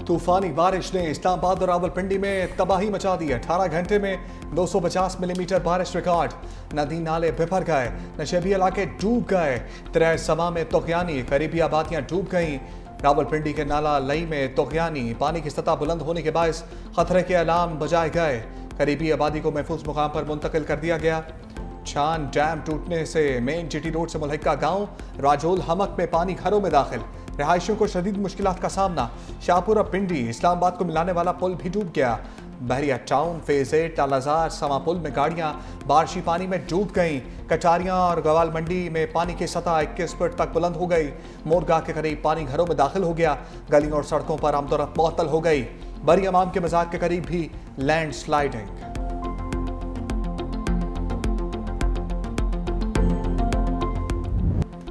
तूफानी बारिश ने इस्लामाबाद और रावलपिंडी में तबाही मचा दी। 18 घंटे में 250 मिलीमीटर बारिश रिकॉर्ड। नदी नाले बिफर गए, नशेबी इलाके डूब गए। तरे समा में तोगयानी, करीबी आबादियां डूब गईं। रावलपिंडी के नाला लई में तोगयानी, पानी की सतह बुलंद होने के बायस खतरे के अलार्म बजाए गए। करीबी आबादी को महफूज मुकाम पर मुंतकिल कर दिया गया। छान डैम टूटने से मेन जीटी रोड से मुल्हिका गांव राजोल हमक में पानी घरों में दाखिल। रिहायशियों को शदीद मुश्किलात का सामना। शाहपुरा पिंडी इस्लामाबाद को मिलाने वाला पुल भी डूब गया। बहरिया टाउन फेज 8 टालाजार समा पुल में गाड़ियां बारिशी पानी में डूब गईं। कटारियां और गवाल मंडी में पानी की सतह 21 फुट तक बुलंद हो गई। मोरगाह के करीब पानी घरों में दाखिल हो गया। गलियों और सड़कों पर आमदोरफ्त मुअत्तल हो गई। बरी इमाम के मज़ार के करीब भी लैंड स्लाइडिंग।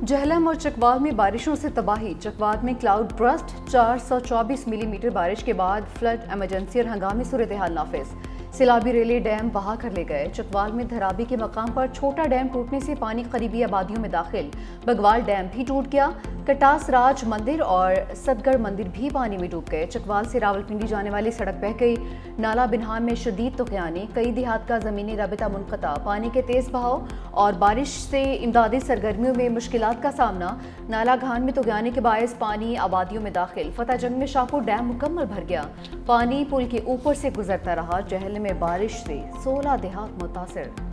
जहलम और चकवाल में बारिशों से तबाही। चकवाल में क्लाउड बर्स्ट, 424 मिलीमीटर बारिश के बाद फ्लड इमरजेंसी और हंगामी सूरत हाल नाफिज। सिलाबी रेले डैम बहा कर ले गए। चकवाल में धराबी के मकाम पर छोटा डैम टूटने से पानी करीबी आबादियों में दाखिल। बगवाल डैम भी टूट गया। कटास राज मंदिर और सदगढ़ मंदिर भी पानी में डूब गए। चकवाल से रावलपिंडी जाने वाली सड़क बह गई। नाला बिनहान में शदीद तुगयानी, कई देहात का ज़मीनी राबिता मुनक़ता। पानी के तेज़ बहाव और बारिश से इमदादी सरगर्मियों में मुश्किलात का सामना। नाला घान में तुगयानी के बायस पानी आबादियों में दाखिल। फतेह जंग में शाहपुर डैम मुकम्मल भर गया। पानी पुल के ऊपर से गुजरता रहा। जहल में बारिश से 16 देहात मुतासिर।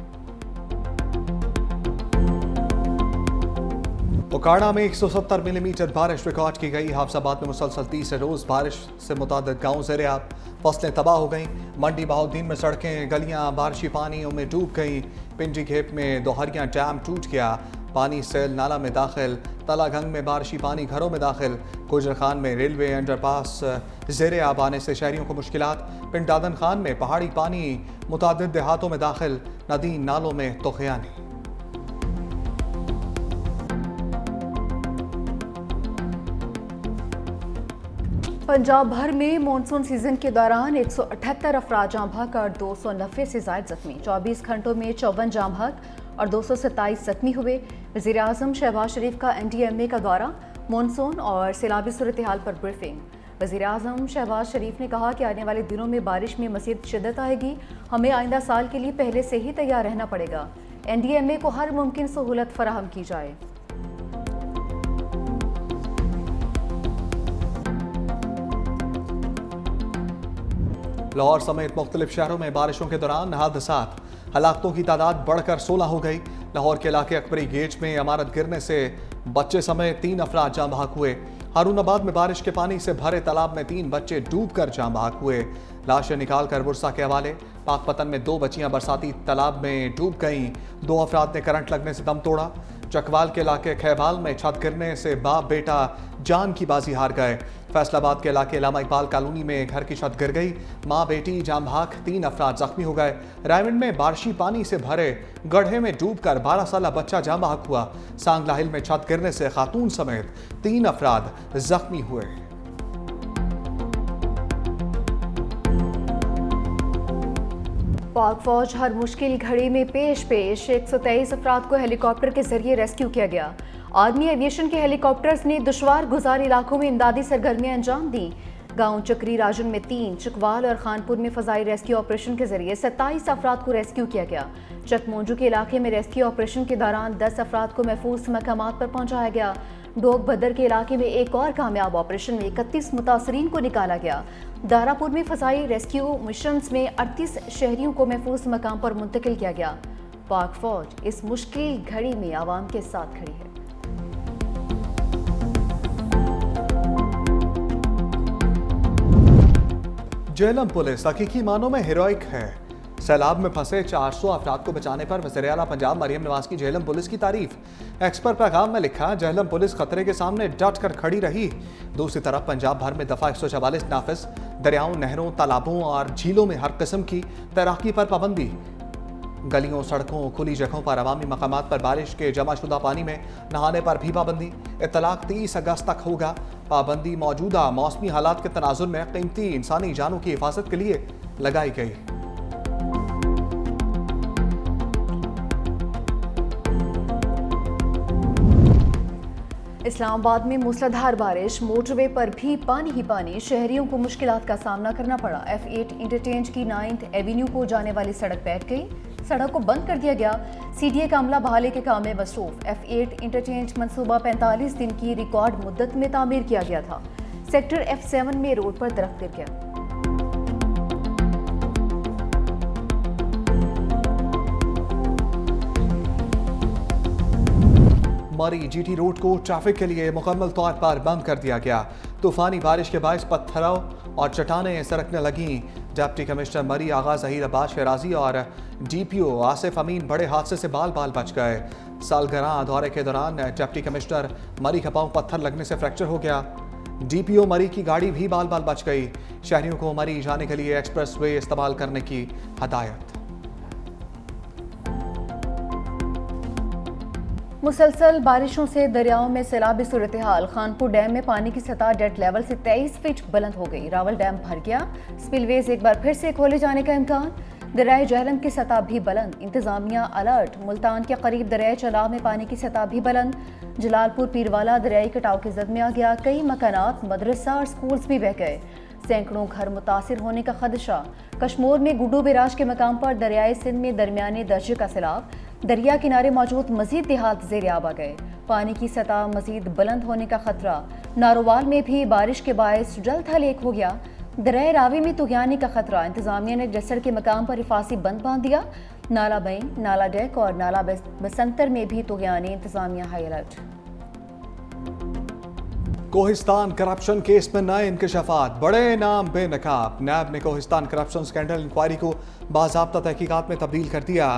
उकाड़ा में 170 मिलीमीटर बारिश रिकॉर्ड की गई। हाफसाबाद में मुसलसल 30 रोज बारिश से मुतादिद गाँव ज़ेर-ए-आब, फसलें तबाह हो गईं। मंडी बहाउद्दीन में सड़कें गलियां बारिशी पानियों में डूब गईं। पिंडी घेप में दोहरिया डैम टूट गया। पानी सेल नाला में दाखिल। तलागंग में बारिशी पानी घरों में दाखिल। गुजर खान में रेलवे अंडरपास ज़ेर-ए-आब आने से शहरियों को मुश्किलात। पिंड दादन खान में पहाड़ी पानी मुतादिद देहातों में दाखिल। नदी नालों में तुगयानी। पंजाब भर में मानसून सीजन के दौरान 178 अफराद जाँ बहक और 290 से ज़ायद जख्मी। 24 घंटों में 54 जाँ बहक और 227 जख्मी हुए। वज़ीर आज़म शहबाज शरीफ का NDMA का दौरा, मानसून और सैलाबी सूरत हाल पर ब्रीफिंग। वज़ीर आज़म शहबाज शरीफ ने कहा कि आने वाले दिनों में बारिश में मज़ीद शिद्दत आएगी। हमें आइंदा साल के लिए पहले से ही तैयार रहना पड़ेगा। NDMA को हर मुमकिन सहूलत फराहम की जाए। लाहौर समेत मुख्तलिफ शहरों में बारिशों के दौरान हादसात। हलाकतों की तादाद बढ़कर 16 हो गई। लाहौर के इलाके अकबरी गेट में इमारत गिरने से बच्चे समेत 3 अफराद जाँ बहक हुए। हारूनाबाद में बारिश के पानी से भरे तालाब में 3 बच्चे डूब कर जाँ बहक हुए। लाशें निकाल कर वर्सा के हवाले। पाकपतन में 2 बच्चियां बरसाती तालाब में डूब गईं। 2 अफराद ने करंट लगने से दम तोड़ा। चकवाल के इलाके खैबाल में छत गिरने से बाप बेटा जान की बाजी हार गए। फैसलाबाद के इलाके इलामा इकबाल कॉलोनी में घर की छत गिर गई। माँ बेटी जाँ बहक, 3 अफराद जख्मी हो गए। रायविंड में बारिशी पानी से भरे गड्ढे में डूबकर 12 साला बच्चा जाँ बहक हुआ। सांगला हिल में छत गिरने से खातून समेत 3 अफराद जख्मी हुए। पाक फौज हर मुश्किल घड़ी में पेश 123 अफराद को हेलीकॉप्टर के जरिए रेस्क्यू किया गया। आर्मी एविएशन के हेलीकॉप्टर्स ने दुश्वार गुजार इलाकों में इमदादी सरगर्मियां अंजाम दी। गांव चक्री राजन में 3, चकवाल और खानपुर में फजाई रेस्क्यू ऑपरेशन के जरिए 27 अफराद को रेस्क्यू किया गया। चकमोंजू के इलाके में रेस्क्यू ऑपरेशन के दौरान 10 अफराद को महफूज मकामात पर पहुंचाया गया। डोग बदर के इलाके में एक और कामयाब ऑपरेशन में 31 मुतासरीन को निकाला गया। दारापुर में फजाई रेस्क्यू मिशन में 38 शहरियों को महफूज मकाम पर मुंतकिल किया गया। पाक फौज इस मुश्किल घड़ी में आवाम के साथ खड़ी है। जेहलम पुलिस हकीकी मानों में हीरोइक है। सैलाब में फंसे 400 अफराद को बचाने पर वज़ीर आला पंजाब मरियम नवाज की जेहलम पुलिस की तारीफ। एक्सपर्ट पैगाम में लिखा, जेहलम पुलिस खतरे के सामने डट कर खड़ी रही। दूसरी तरफ पंजाब भर में दफा 144 नाफिज। दरियाओं, नहरों, तालाबों और झीलों में हर किस्म की तैराकी पर पाबंदी। गलियों, सड़कों, खुली जगहों पर अवामी मकामात पर बारिश के जमाशुदा पानी में नहाने पर भी पाबंदी। इत्तलाक 30 अगस्त तक होगा। पाबंदी मौजूदा मौसमी हालात के तनाजुर में कीमती इंसानी जानों की हिफाजत के लिए लगाई गई। इस्लामाबाद में मूसलाधार बारिश, मोटरवे पर भी पानी ही पानी, शहरियों को मुश्किलात का सामना करना पड़ा। F8 इंटरचेंज की 9th एवेन्यू को जाने वाली सड़क बैठ गई, सड़क को बंद कर दिया गया। CDA का अमला बहाली के काम में मसरूफ। F8 इंटरचेंज मंसूबा 45 दिन की रिकॉर्ड मुद्दत में तामीर किया गया था। सेक्टर F7 में रोड पर दरख्त गिर गया। मरी GT रोड को ट्रैफिक के लिए मुकम्मल तौर पर बंद कर दिया गया। तूफानी बारिश के बायस पत्थरों और चट्टानें सरकने लगीं। डिप्टी कमिश्नर मरी आगा ज़हीर अब्बास शराजी और DPO आसिफ अमीन बड़े हादसे से बाल बाल बच गए। सालगिरह दौरे के दौरान डिप्टी कमिश्नर मरी का पांव पत्थर लगने से फ्रैक्चर हो गया। DPO मरी की गाड़ी भी बाल बाल बच गई। शहरियों को मरी जाने के लिए एक्सप्रेस वे इस्तेमाल करने की हदायत। मुसलसल बारिशों से दरियाओं में सैलाबी सूरत हाल। खानपुर डैम में पानी की सतह डेड लेवल से 23 फीट बुलंद हो गई। रावल डैम भर गया। स्पिलवेज एक बार फिर से खोले जाने का इम्कान। दरियाए जहलम की सतह भी बुलंद, इंतजामिया अलर्ट। मुल्तान के करीब दरियाए चनाब में पानी की सतह भी बुलंद। जलालपुर पीरवाला दरियाई कटाव की जद में आ गया। कई मकानात, मदरसा और स्कूल्स भी बह गए। सैकड़ों घर मुतासिर होने का खदशा। कश्मीर में गुड्डू बिराज के मकाम पर दरियाए सिंध में दरमियाने दर्जे का सैलाब। दरिया किनारे मौजूद मजीद देहात ज़ेर आब आ गए। पानी की सतह मजीद बुलंद होने का खतरा। नारोवाल में भी बारिश के बायस जल थल एक हो गया। दरिया रावी में तुगयानी का खतरा। इंतजामिया ने जसर के मकाम पर हिफाजी बंद बांध दिया। नाला बईन, नाला डेक और नाला बसंतर में भी तुगयानी। इंतजामिया high alert. Kohistan corruption case में नए इंकशाफात, बड़े नाम बेनकाब। नैब ने कोहिस्तान करप्शन स्कैंडल इंक्वायरी को बाज़ाब्ता तहकीकात में तब्दील कर दिया।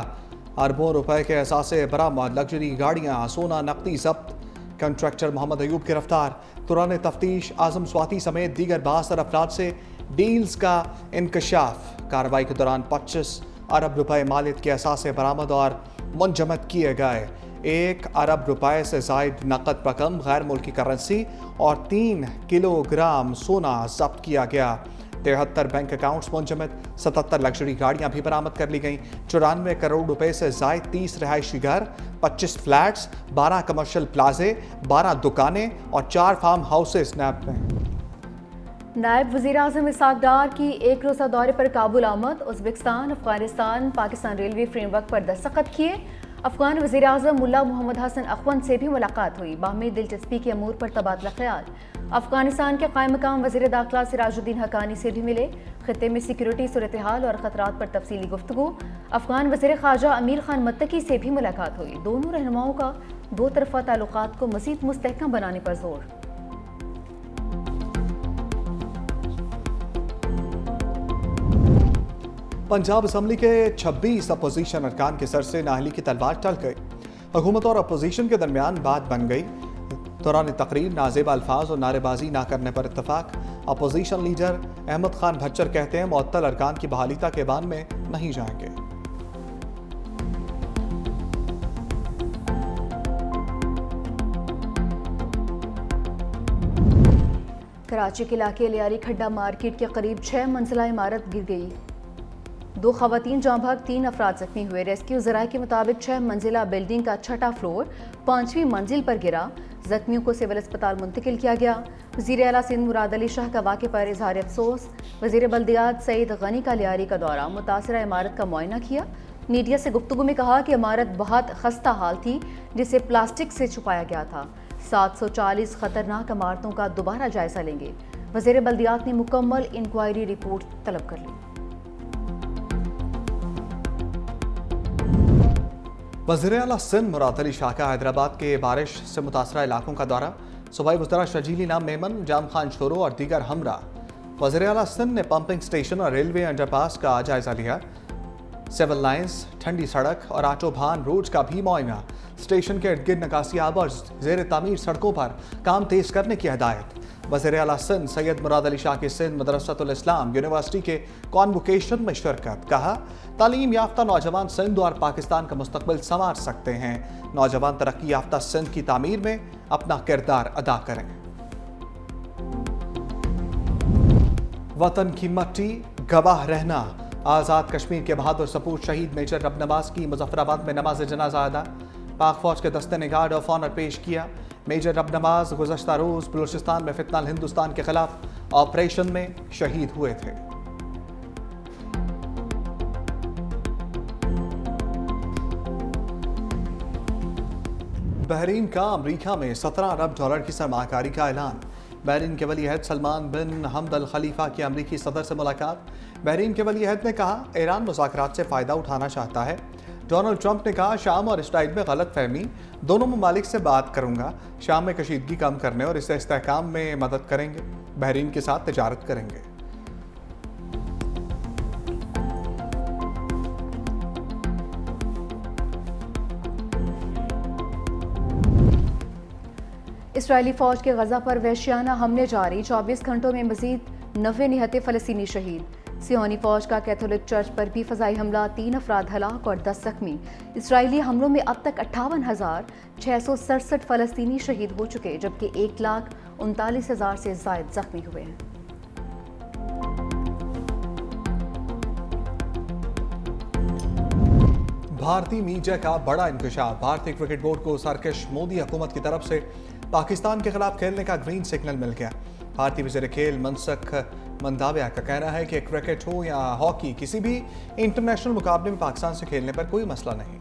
अरबों रुपए के असासे बरामद, लग्जरी गाड़ियां, सोना नकदी जब्त। कंट्रैक्टर मोहम्मद अयूब गिरफ्तार। तुरान तफ्तीश आजम स्वाति समेत दीगर 72 अफराद से डील्स का इंकशाफ। कार्रवाई के दौरान 25 अरब रुपए मालियत के असासे बरामद और मुंजमद किए गए। 1 अरब रुपए से जायद नकद रकम, गैर मुल्की करेंसी और 3 किलोग्राम सोना जब्त किया गया। 73 बैंक अकाउंट्स मुंजमद, 77 लग्जरी गाड़ियां भी बरामद कर ली गईं। 94 करोड़ रुपए से जायद 30 रिहायशी घर, 25 फ्लैट्स, 12 कमर्शियल प्लाजे, 12 दुकानें और 4 फार्म हाउसेस नैब में। नायब वज़ीर आज़म इसहाक डार की एक रोज़ा दौरे पर काबुल आमद। Uzbekistan, Afghanistan, Pakistan railway framework पर दस्तखत किए। अफगान वज़ीर आज़म मुल्ला मोहम्मद हसन अखवंद से भी मुलाकात हुई। बाहमी दिलचस्पी के अमूर पर तबादला ख्याल। अफगानिस्तान के कायम मकाम वज़ीर दाखिला सिराजुद्दीन हक्कानी से भी मिले। खित्ते में सिक्योरिटी सूरत हाल और ख़तरात पर तफसीली गुफ्तगू। अफगान वज़ीर ख़ारजा अमीर खान मत्तकी से भी मुलाकात हुई। दोनों रहनुमाओं का दो तरफ़ा ताल्लुकात को मज़ीद मुस्तहकम बनाने पर जोर। पंजाब असम्बली के 26 अपोजिशन अरकान के सर से नाअहली की तलवार टल गई। हुकूमत और अपोजिशन के दरमियान बात बन गई। दौरान तकरीर नाजेबा अल्फाज और नारेबाजी ना करने पर इत्तफाक। अपोजिशन लीडर अहमद खान भच्चर कहते हैं मुअत्तल अरकान की बहालीता के बान में नहीं जाएंगे। कराची के इलाके लियारी खड्डा मार्केट के करीब 6 मंजिला इमारत गिर गई। 2 खवातीन जाँ भाग, 3 अफराद जख्मी हुए। रेस्क्यू ज़राए के मुताबिक 6 मंजिला बिल्डिंग का 6ठा फ्लोर 5वीं मंजिल पर गिरा। जख्मियों को सिविल अस्पताल मुंतकिल किया गया। वज़ीर आला सिंध मुराद अली शाह का वाक़े पर इज़हार अफसोस। वज़ीर बल्दियात सईद गनी का लियारी का दौरा, मुतासरा इमारत का मुआयना किया। मीडिया से गुफ्तगू में कहा कि इमारत बहुत खस्ता हाल थी जिसे प्लास्टिक से छुपाया गया था। 740 खतरनाक इमारतों का दोबारा जायजा लेंगे। वज़ीर बल्दियात ने मुकम्मल इंक्वायरी रिपोर्ट तलब कर ली। वज़ीर आला सिंध मुराद अली शाह का हैदराबाद के बारिश से मुतासरा इलाकों का दौरा। सूबाई वज़रा शर्जीली नाम मेमन, जाम खान शोरो और दीगर हमरा। वज़ीर आला सिंध ने पंपिंग स्टेशन और रेलवे अंडरपास का जायजा लिया। सिविल लाइन्स, ठंडी सड़क और आटोभान रोड का भी मुआयना। स्टेशन के इर्द गिर्द नकासी आबर ज़ेर तामीर सड़कों पर काम तेज करने की हदायत। वज़ीर आला सिंध सैयद मुराद अली शाह की सिंध मदरसतुल इस्लाम यूनिवर्सिटी के कॉन्वोकेशन में शिरकत। कहा, तालीम याफ्ता नौजवान सिंध और पाकिस्तान का मुस्तकबिल संवार सकते हैं। नौजवान तरक्की याफ्ता सिंध की तामीर में अपना किरदार अदा करें। वतन की मट्टी गवाह रहना। आज़ाद कश्मीर के बहादुर सपूत शहीद मेजर रब नवाज की मुजफ्फराबाद में नमाज जनाजा अदा। पाक फौज के दस्ते ने गार्ड ऑफ ऑनर पेश किया। मेजर रब नवाज गुज़श्ता रोज बलूचिस्तान में फितनाल हिंदुस्तान के खिलाफ ऑपरेशन में शहीद हुए थे। बहरीन का अमेरिका में 17 अरब डॉलर की सरमाकारी का ऐलान। बहरीन के वली अहद सलमान बिन हमद अल खलीफा की अमरीकी सदर से मुलाकात। बहरीन के वली अहद ने कहा, ईरान मुज़ाकरात से फ़ायदा उठाना चाहता है। डोनाल्ड ट्रंप ने कहा, शाम और इसराइल में गलत फहमी, दोनों ममालिक से बात करूंगा। शाम में कशीदगी कम करने और इसे इस्तेहकाम में मदद करेंगे। बहरीन के साथ तिजारत करेंगे। इसराइली फौज के गजा पर वहशियाना हमले जारी। 24 घंटों में मजीद 90 निहत्ते फ़लस्तीनी शहीद। सियोनी फौज का कैथोलिक चर्च पर भी फ़ज़ाई हमला, 3 अफराद हलाक और 10 जख्मी। इसराइली हमलों में अब तक 58,667 फ़लस्तीनी शहीद हो चुके, जबकि 1,39,000 से ज़ायद जख्मी हुए हैं। भारतीय मीडिया का बड़ा इंकशाफ। भारतीय क्रिकेट बोर्ड को सरकश मोदी हुकूमत की तरफ से पाकिस्तान के खिलाफ खेलने का ग्रीन सिग्नल मिल गया। भारतीय वज़ीर खेल मनसुख मंदाविया का कहना है कि क्रिकेट हो या हॉकी, किसी भी इंटरनेशनल मुकाबले में पाकिस्तान से खेलने पर कोई मसला नहीं।